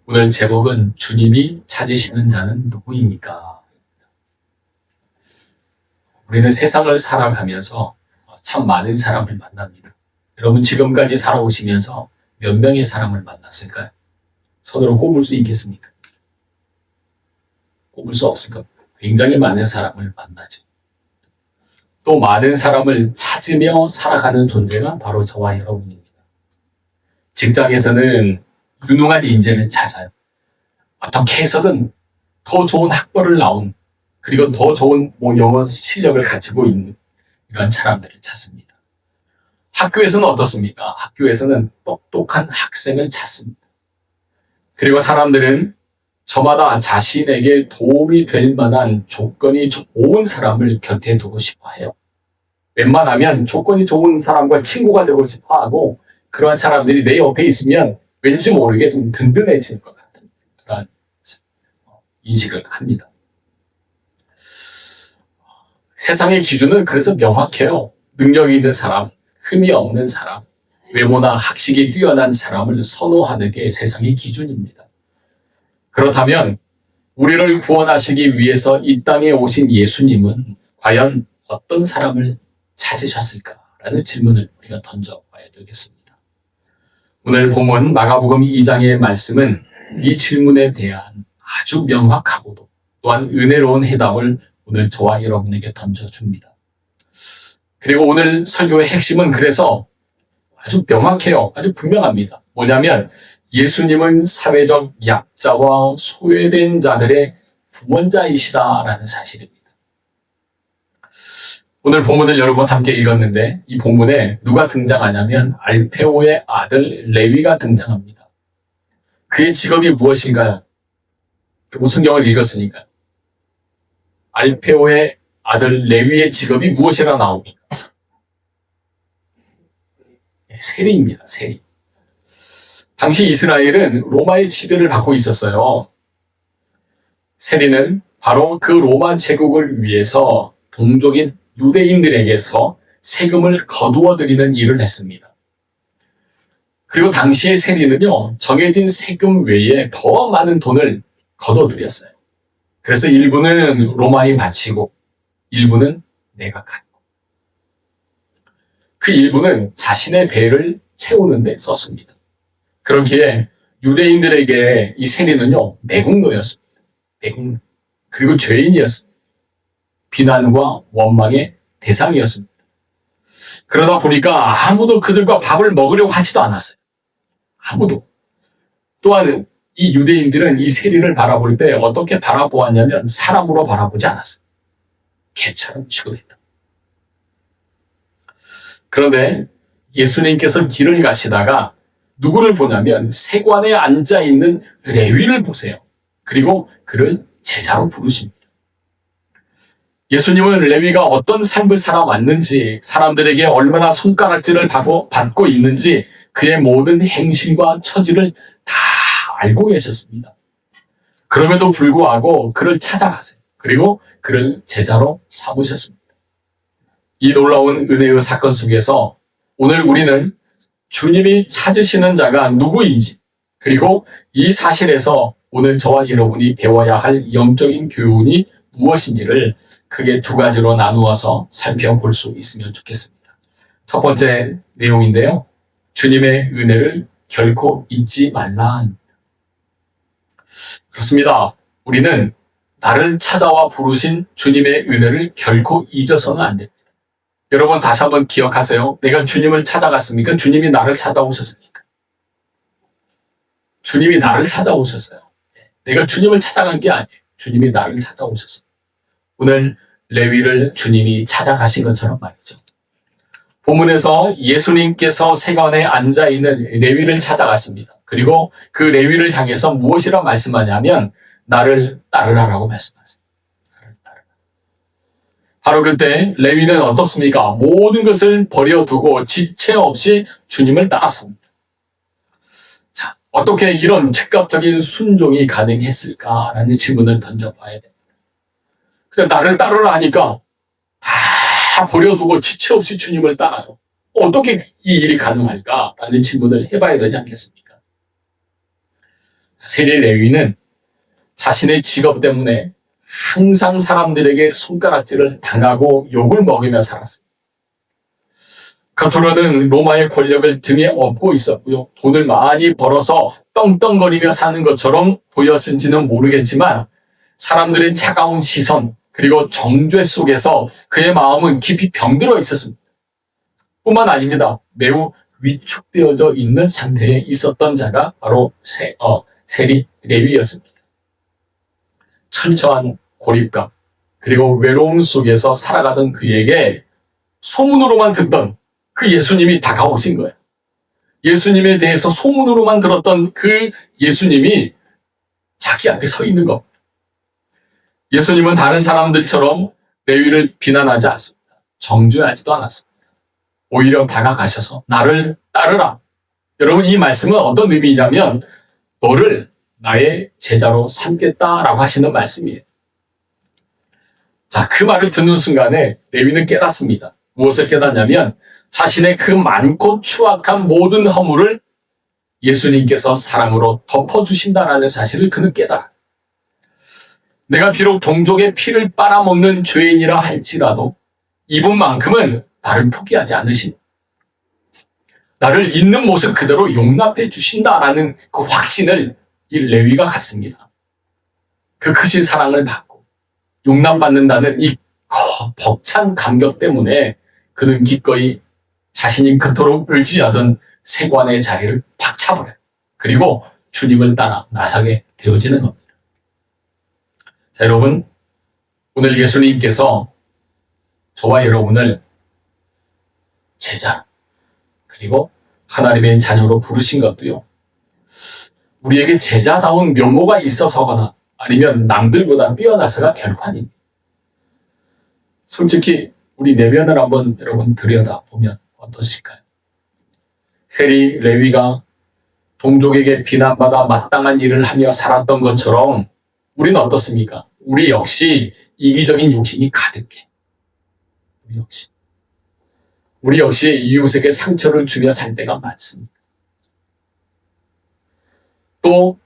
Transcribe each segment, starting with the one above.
오늘 제목은 주님이 찾으시는 자는 누구입니까? 우리는 세상을 살아가면서 참 많은 사람을 만납니다. 여러분 지금까지 살아오시면서 몇 명의 사람을 만났을까요? 손으로 꼽을 수 있겠습니까? 꼽을 수 없을 겁니다. 굉장히 많은 사람을 만나죠. 또 많은 사람을 찾으며 살아가는 존재가 바로 저와 여러분입니다. 직장에서는 유능한 인재를 찾아요. 어떻게 해서든 더 좋은 학벌을 나온, 그리고 더 좋은 영어 실력을 가지고 있는 이런 사람들을 찾습니다. 학교에서는 어떻습니까? 학교에서는 똑똑한 학생을 찾습니다. 그리고 사람들은 저마다 자신에게 도움이 될 만한 조건이 좋은 사람을 곁에 두고 싶어 해요. 웬만하면 조건이 좋은 사람과 친구가 되고 싶어 하고, 그러한 사람들이 내 옆에 있으면 왠지 모르게 좀 든든해질 것 같은 그런 인식을 합니다. 세상의 기준은 그래서 명확해요. 능력이 있는 사람, 흠이 없는 사람, 외모나 학식이 뛰어난 사람을 선호하는 게 세상의 기준입니다. 그렇다면 우리를 구원하시기 위해서 이 땅에 오신 예수님은 과연 어떤 사람을 찾으셨을까라는 질문을 우리가 던져봐야 되겠습니다. 오늘 본문 마가복음 2장의 말씀은 이 질문에 대한 아주 명확하고도 또한 은혜로운 해답을 오늘 저와 여러분에게 던져줍니다. 그리고 오늘 설교의 핵심은 그래서 아주 명확해요. 아주 분명합니다. 뭐냐면 예수님은 사회적 약자와 소외된 자들의 구원자이시다라는 사실입니다. 오늘 본문을 여러분 함께 읽었는데 이 본문에 누가 등장하냐면 알페오의 아들 레위가 등장합니다. 그의 직업이 무엇인가요? 성경을 읽었으니까. 알페오의 아들 레위의 직업이 무엇이라 나옵니까? 세리입니다. 세리. 당시 이스라엘은 로마의 지배를 받고 있었어요. 세리는 바로 그 로마 제국을 위해서 동족인 유대인들에게서 세금을 거두어 드리는 일을 했습니다. 그리고 당시의 세리는요, 정해진 세금 외에 더 많은 돈을 거둬 들였어요. 그래서 일부는 로마에 바치고 일부는 내각하고 그 일부는 자신의 배를 채우는 데 썼습니다. 그렇기에 유대인들에게 이 세리는요, 매국노였습니다. 매국노. 그리고 죄인이었습니다. 비난과 원망의 대상이었습니다. 그러다 보니까 아무도 그들과 밥을 먹으려고 하지도 않았어요. 아무도. 또한 이 유대인들은 이 세리를 바라볼 때 어떻게 바라보았냐면 사람으로 바라보지 않았어요. 개처럼 취급했다. 그런데 예수님께서 길을 가시다가 누구를 보냐면 세관에 앉아있는 레위를 보세요. 그리고 그를 제자로 부르십니다. 예수님은 레위가 어떤 삶을 살아왔는지, 사람들에게 얼마나 손가락질을 받고 있는지 그의 모든 행실과 처지를 다 알고 계셨습니다. 그럼에도 불구하고 그를 찾아가세요. 그리고 그를 제자로 삼으셨습니다. 이 놀라운 은혜의 사건 속에서 오늘 우리는 주님이 찾으시는 자가 누구인지, 그리고 이 사실에서 오늘 저와 여러분이 배워야 할 영적인 교훈이 무엇인지를 크게 두 가지로 나누어서 살펴볼 수 있으면 좋겠습니다. 첫 번째 내용인데요. 주님의 은혜를 결코 잊지 말라. 그렇습니다. 우리는 나를 찾아와 부르신 주님의 은혜를 결코 잊어서는 안 됩니다. 여러분 다시 한번 기억하세요. 내가 주님을 찾아갔습니까? 주님이 나를 찾아오셨습니까? 주님이 나를 찾아오셨어요. 내가 주님을 찾아간 게 아니에요. 주님이 나를 찾아오셨어요. 오늘 레위를 주님이 찾아가신 것처럼 말이죠. 본문에서 예수님께서 세관에 앉아있는 레위를 찾아갔습니다. 그리고 그 레위를 향해서 무엇이라고 말씀하냐면 나를 따르라라고 말씀하세요. 나를 따르라. 바로 그때 레위는 어떻습니까? 모든 것을 버려두고 지체 없이 주님을 따랐습니다. 자, 어떻게 이런 즉각적인 순종이 가능했을까라는 질문을 던져봐야 됩니다. 그냥 나를 따르라 하니까 다 버려두고 지체 없이 주님을 따라요. 어떻게 이 일이 가능할까라는 질문을 해봐야 되지 않겠습니까? 세리 레위는 자신의 직업 때문에 항상 사람들에게 손가락질을 당하고 욕을 먹이며 살았습니다. 겉으로는 로마의 권력을 등에 업고 있었고요. 돈을 많이 벌어서 떵떵거리며 사는 것처럼 보였은지는 모르겠지만 사람들의 차가운 시선 그리고 정죄 속에서 그의 마음은 깊이 병들어 있었습니다. 뿐만 아닙니다. 매우 위축되어져 있는 상태에 있었던 자가 바로 세리 레위였습니다. 철저한 고립감 그리고 외로움 속에서 살아가던 그에게 소문으로만 듣던 그 예수님이 다가오신 거예요. 예수님에 대해서 소문으로만 들었던 그 예수님이 자기 앞에 서 있는 겁니다. 예수님은 다른 사람들처럼 레위를 비난하지 않습니다. 정죄하지도 않았습니다. 오히려 다가가셔서 나를 따르라. 여러분, 이 말씀은 어떤 의미냐면 너를 나의 제자로 삼겠다라고 하시는 말씀이에요. 자, 그 말을 듣는 순간에 레위는 깨닫습니다. 무엇을 깨닫냐면 자신의 그 많고 추악한 모든 허물을 예수님께서 사랑으로 덮어주신다라는 사실을 그는 깨달아. 내가 비록 동족의 피를 빨아먹는 죄인이라 할지라도 이분만큼은 나를 포기하지 않으신, 나를 있는 모습 그대로 용납해 주신다라는 그 확신을 이 레위가 갖습니다. 그 크신 사랑을 받고 용납받는다는 이 벅찬 감격 때문에 그는 기꺼이 자신이 그토록 의지하던 세관의 자리를 박차버려요. 그리고 주님을 따라 나서게 되어지는 겁니다. 자, 여러분, 오늘 예수님께서 저와 여러분을 제자 그리고 하나님의 자녀로 부르신 것도요, 우리에게 제자다운 면모가 있어서거나 아니면 남들보다 뛰어나서가 결코 아닙니다. 솔직히 우리 내면을 한번 여러분 들여다보면 어떠실까요? 세리 레위가 동족에게 비난받아 마땅한 일을 하며 살았던 것처럼 우리는 어떻습니까? 우리 역시 이기적인 욕심이 가득해. 우리 역시 이웃에게 상처를 주며 살 때가 많습니다. 또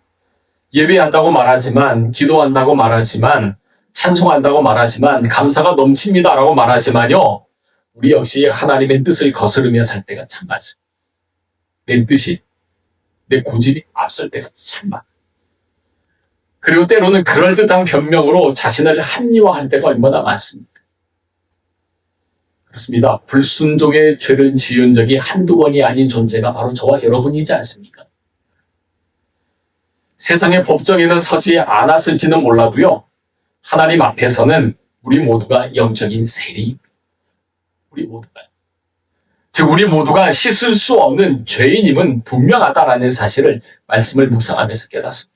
예배한다고 말하지만, 기도한다고 말하지만, 찬송한다고 말하지만, 감사가 넘칩니다라고 말하지만요, 우리 역시 하나님의 뜻을 거스르며 살 때가 참 많습니다. 내 뜻이, 내 고집이 앞설 때가 참 많아요. 그리고 때로는 그럴듯한 변명으로 자신을 합리화할 때가 얼마나 많습니까? 그렇습니다. 불순종의 죄를 지은 적이 한두 번이 아닌 존재가 바로 저와 여러분이지 않습니까? 세상의 법정에는 서지 않았을지는 몰라도요, 하나님 앞에서는 우리 모두가 영적인 세리, 우리 모두가 씻을 수 없는 죄인임은 분명하다라는 사실을 말씀을 묵상하면서 깨닫습니다.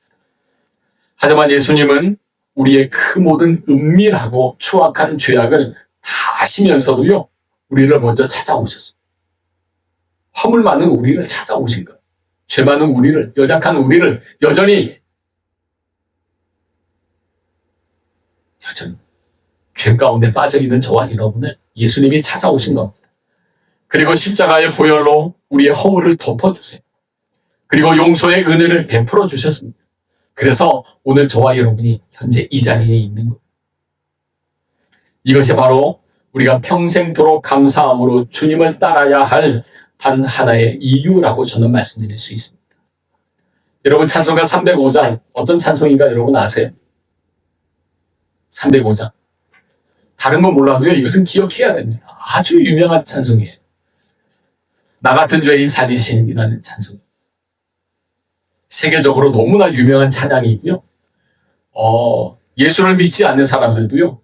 하지만 예수님은 우리의 그 모든 은밀하고 추악한 죄악을 다 아시면서도요, 우리를 먼저 찾아오셨습니다. 허물 많은 우리를 찾아오신 거예요. 죄 많은 우리를, 연약한 우리를 여전히 죄 가운데 빠져있는 저와 여러분을 예수님이 찾아오신 겁니다. 그리고 십자가의 보혈로 우리의 허물을 덮어주세요. 그리고 용서의 은혜를 베풀어 주셨습니다. 그래서 오늘 저와 여러분이 현재 이 자리에 있는 거예요. 이것이 바로 우리가 평생토록 감사함으로 주님을 따라야 할 단 하나의 이유라고 저는 말씀드릴 수 있습니다. 여러분, 찬송가 305장 어떤 찬송인가 여러분 아세요? 305장. 다른 건 몰라도요, 이것은 기억해야 됩니다. 아주 유명한 찬송이에요. 나 같은 죄인 살리신이라는 찬송. 세계적으로 너무나 유명한 찬양이고요. 예수를 믿지 않는 사람들도요,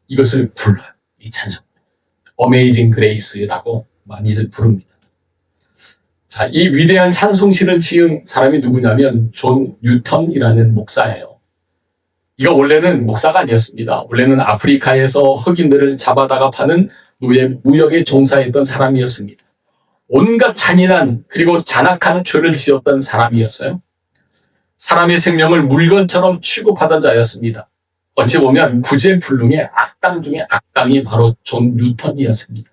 이것을 불러요. 이 찬송. Amazing Grace라고 많이들 부릅니다. 자, 이 위대한 찬송시를 지은 사람이 누구냐면 존 뉴턴이라는 목사예요. 이가 원래는 목사가 아니었습니다. 원래는 아프리카에서 흑인들을 잡아다가 파는 노예 무역에 종사했던 사람이었습니다. 온갖 잔인한 그리고 잔악한 죄를 지었던 사람이었어요. 사람의 생명을 물건처럼 취급하던 자였습니다. 어찌 보면 구제불능의 악당 중에 악당이 바로 존 뉴턴이었습니다.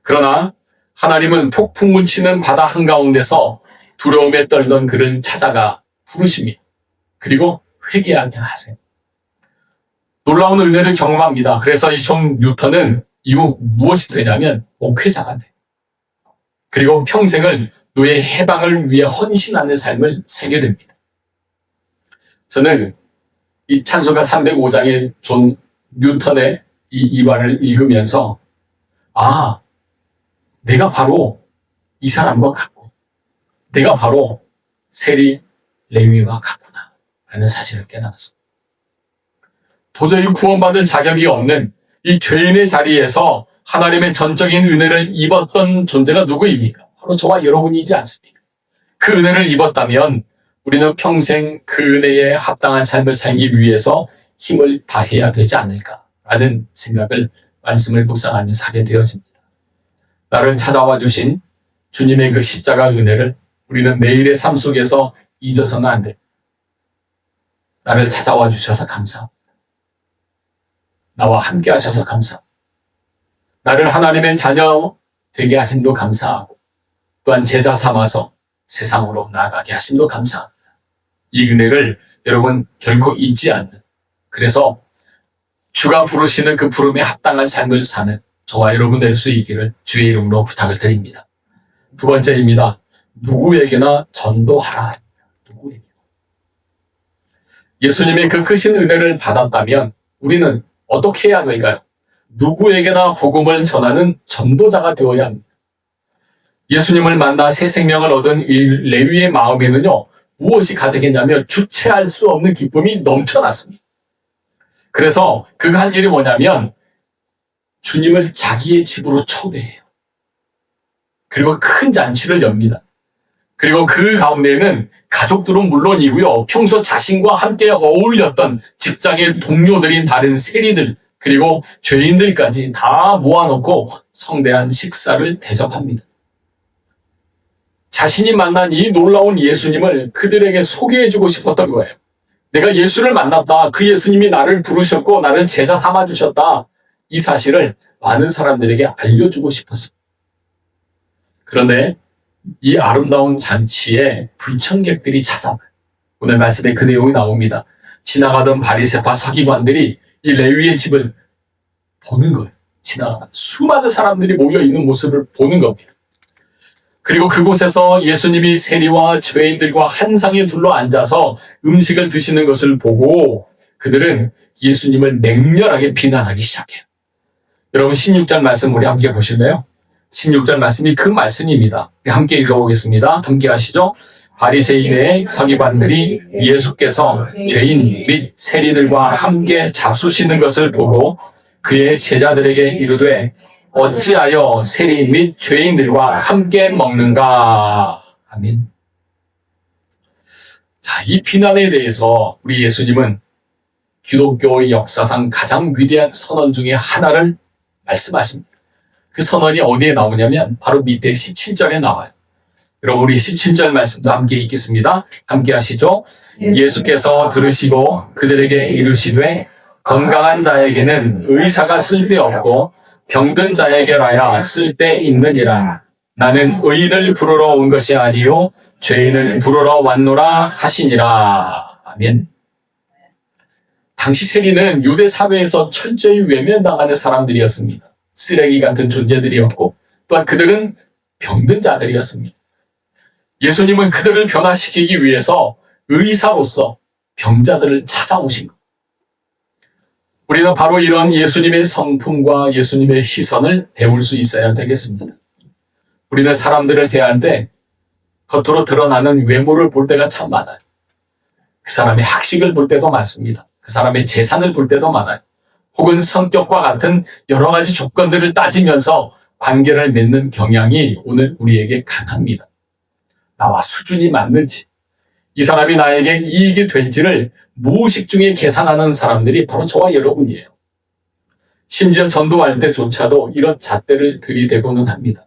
그러나 하나님은 폭풍을 치는 바다 한가운데서 두려움에 떨던 그를 찾아가 부르심이 그리고 회개하게 하세요. 놀라운 은혜를 경험합니다. 그래서 이 존 뉴턴은 이후 무엇이 되냐면 목회자가 돼요. 그리고 평생을 노예 해방을 위해 헌신하는 삶을 살게 됩니다. 저는 이 찬송가 305장의 존 뉴턴의 이 일화를 읽으면서 내가 바로 이 사람과 같고 내가 바로 세리 레위와 같구나 라는 사실을 깨달았습니다. 도저히 구원받을 자격이 없는 이 죄인의 자리에서 하나님의 전적인 은혜를 입었던 존재가 누구입니까? 바로 저와 여러분이지 않습니까? 그 은혜를 입었다면 우리는 평생 그 은혜에 합당한 삶을 살기 위해서 힘을 다해야 되지 않을까라는 생각을 말씀을 묵상하면서 하게 되어집니다. 나를 찾아와 주신 주님의 그 십자가 은혜를 우리는 매일의 삶 속에서 잊어서는 안 돼. 나를 찾아와 주셔서 감사합니다. 나와 함께 하셔서 감사합니다. 나를 하나님의 자녀 되게 하심도 감사하고 또한 제자 삼아서 세상으로 나아가게 하심도 감사합니다. 이 은혜를 여러분 결코 잊지 않는, 그래서 주가 부르시는 그 부름에 합당한 삶을 사는 저와 여러분 될 수 있기를 주의 이름으로 부탁을 드립니다. 두 번째입니다. 누구에게나 전도하라. 누구에게. 예수님의 그 크신 은혜를 받았다면 우리는 어떻게 해야 될까요? 누구에게나 복음을 전하는 전도자가 되어야 합니다. 예수님을 만나 새 생명을 얻은 이 레위의 마음에는요, 무엇이 가득했냐면 주체할 수 없는 기쁨이 넘쳐났습니다. 그래서 그가 한 일이 뭐냐면 주님을 자기의 집으로 초대해요. 그리고 큰 잔치를 엽니다. 그리고 그 가운데에는 가족들은 물론이고요, 평소 자신과 함께 어울렸던 직장의 동료들인 다른 세리들 그리고 죄인들까지 다 모아놓고 성대한 식사를 대접합니다. 자신이 만난 이 놀라운 예수님을 그들에게 소개해주고 싶었던 거예요. 내가 예수를 만났다. 그 예수님이 나를 부르셨고 나를 제자 삼아주셨다. 이 사실을 많은 사람들에게 알려주고 싶었습니다. 그런데 이 아름다운 잔치에 불청객들이 찾아와요. 오늘 말씀에 그 내용이 나옵니다. 지나가던 바리새파 서기관들이 이 레위의 집을 보는 거예요. 지나가다 수많은 사람들이 모여있는 모습을 보는 겁니다. 그리고 그곳에서 예수님이 세리와 죄인들과 한 상에 둘러 앉아서 음식을 드시는 것을 보고 그들은 예수님을 맹렬하게 비난하기 시작해요. 여러분 16절 말씀 우리 함께 보실래요? 16절 말씀이 그 말씀입니다. 함께 읽어보겠습니다. 함께 하시죠. 바리새인의 서기관들이 예수께서 죄인 및 세리들과 함께 잡수시는 것을 보고 그의 제자들에게 이르되 어찌하여 세리 및 죄인들과 함께 먹는가? 아멘. 자, 이 비난에 대해서 우리 예수님은 기독교의 역사상 가장 위대한 선언 중에 하나를 말씀하십니다. 그 선언이 어디에 나오냐면 바로 밑에 17절에 나와요. 여러분 우리 17절 말씀도 함께 읽겠습니다. 함께 하시죠. 예수께서 들으시고 그들에게 이르시되 건강한 자에게는 의사가 쓸데없고 병든 자에게라야 쓸데있느니라. 나는 의인을 부르러 온 것이 아니요 죄인을 부르러 왔노라 하시니라. 아멘. 당시 세리는 유대 사회에서 철저히 외면당하는 사람들이었습니다. 쓰레기 같은 존재들이었고 또한 그들은 병든 자들이었습니다. 예수님은 그들을 변화시키기 위해서 의사로서 병자들을 찾아오신 것. 우리는 바로 이런 예수님의 성품과 예수님의 시선을 배울 수 있어야 되겠습니다. 우리는 사람들을 대할 때 겉으로 드러나는 외모를 볼 때가 참 많아요. 그 사람의 학식을 볼 때도 많습니다. 그 사람의 재산을 볼 때도 많아요. 혹은 성격과 같은 여러 가지 조건들을 따지면서 관계를 맺는 경향이 오늘 우리에게 강합니다. 나와 수준이 맞는지, 이 사람이 나에게 이익이 될지를 무의식 중에 계산하는 사람들이 바로 저와 여러분이에요. 심지어 전도할 때조차도 이런 잣대를 들이대고는 합니다.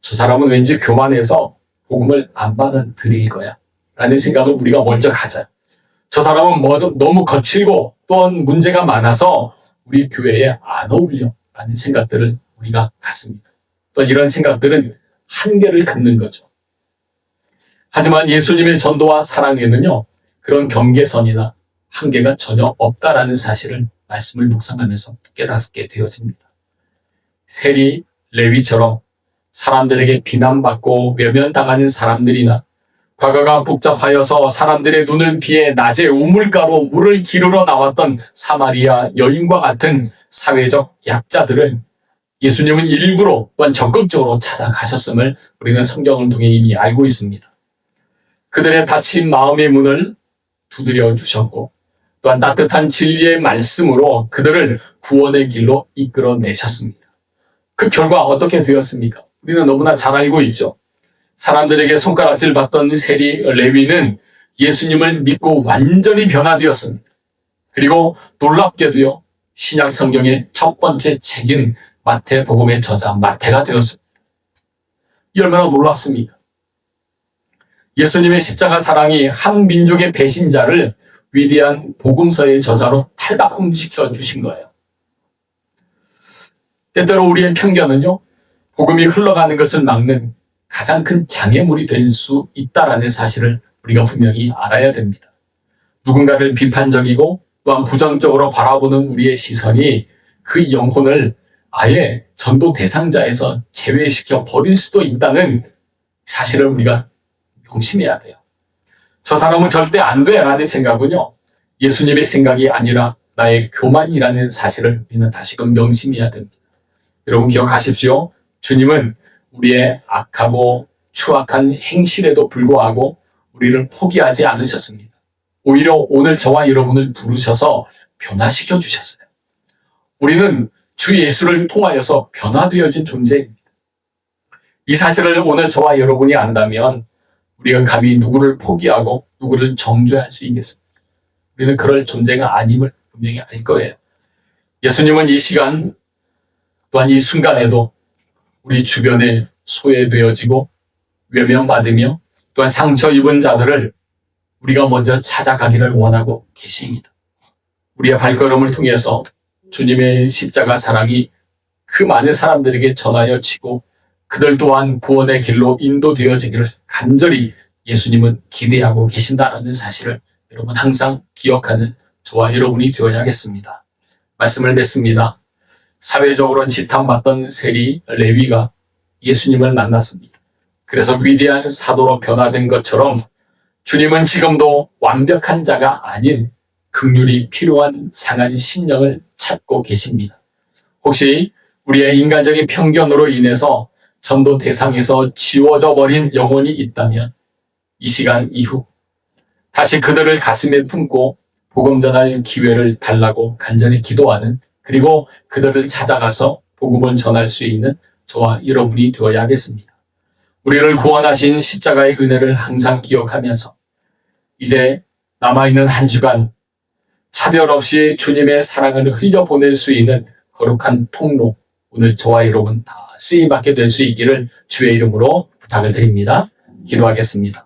저 사람은 왠지 교만해서 복음을 안 받아들일 거야 라는 생각을 우리가 먼저 가져요. 저 사람은 너무 거칠고 또한 문제가 많아서 우리 교회에 안 어울려 라는 생각들을 우리가 갖습니다. 또 이런 생각들은 한계를 긋는 거죠. 하지만 예수님의 전도와 사랑에는요, 그런 경계선이나 한계가 전혀 없다라는 사실을 말씀을 묵상하면서 깨닫게 되어집니다. 세리, 레위처럼 사람들에게 비난받고 외면당하는 사람들이나 과거가 복잡하여서 사람들의 눈을 피해 낮에 우물가로 물을 기르러 나왔던 사마리아 여인과 같은 사회적 약자들을 예수님은 일부러 또한 적극적으로 찾아가셨음을 우리는 성경을 통해 이미 알고 있습니다. 그들의 닫힌 마음의 문을 두드려 주셨고 또한 따뜻한 진리의 말씀으로 그들을 구원의 길로 이끌어내셨습니다. 그 결과 어떻게 되었습니까? 우리는 너무나 잘 알고 있죠. 사람들에게 손가락질 받던 세리 레위는 예수님을 믿고 완전히 변화되었습니다. 그리고 놀랍게도요, 신약 성경의 첫 번째 책인 마태복음의 저자 마태가 되었습니다. 이 얼마나 놀랍습니까? 예수님의 십자가 사랑이 한 민족의 배신자를 위대한 복음서의 저자로 탈바꿈시켜 주신 거예요. 때때로 우리의 편견은요, 복음이 흘러가는 것을 막는 가장 큰 장애물이 될 수 있다는 사실을 우리가 분명히 알아야 됩니다. 누군가를 비판적이고 또한 부정적으로 바라보는 우리의 시선이 그 영혼을 아예 전도 대상자에서 제외시켜 버릴 수도 있다는 사실을 우리가 명심해야 돼요. 저 사람은 절대 안 돼 라는 생각은요, 예수님의 생각이 아니라 나의 교만이라는 사실을 우리는 다시금 명심해야 됩니다. 여러분 기억하십시오. 주님은 우리의 악하고 추악한 행실에도 불구하고 우리를 포기하지 않으셨습니다. 오히려 오늘 저와 여러분을 부르셔서 변화시켜 주셨어요. 우리는 주 예수를 통하여서 변화되어진 존재입니다. 이 사실을 오늘 저와 여러분이 안다면 우리가 감히 누구를 포기하고 누구를 정죄할 수 있겠습니까? 우리는 그럴 존재가 아님을 분명히 알 거예요. 예수님은 이 시간 또한 이 순간에도 우리 주변에 소외되어지고 외면받으며 또한 상처 입은 자들을 우리가 먼저 찾아가기를 원하고 계십니다. 우리의 발걸음을 통해서 주님의 십자가 사랑이 그 많은 사람들에게 전하여지고 그들 또한 구원의 길로 인도되어지기를 간절히 예수님은 기대하고 계신다는 사실을 여러분 항상 기억하는 저와 여러분이 되어야겠습니다. 말씀을 맺습니다. 사회적으로는 지탄받던 세리 레위가 예수님을 만났습니다. 그래서 위대한 사도로 변화된 것처럼 주님은 지금도 완벽한 자가 아닌 긍휼이 필요한 상한 심령을 찾고 계십니다. 혹시 우리의 인간적인 편견으로 인해서 전도 대상에서 지워져 버린 영혼이 있다면 이 시간 이후 다시 그들을 가슴에 품고 복음 전할 기회를 달라고 간절히 기도하는, 그리고 그들을 찾아가서 복음을 전할 수 있는 저와 여러분이 되어야겠습니다. 우리를 구원하신 십자가의 은혜를 항상 기억하면서 이제 남아있는 한 주간 차별 없이 주님의 사랑을 흘려보낼 수 있는 거룩한 통로, 오늘 저와 여러분 다 쓰임받게 될 수 있기를 주의 이름으로 부탁을 드립니다. 기도하겠습니다.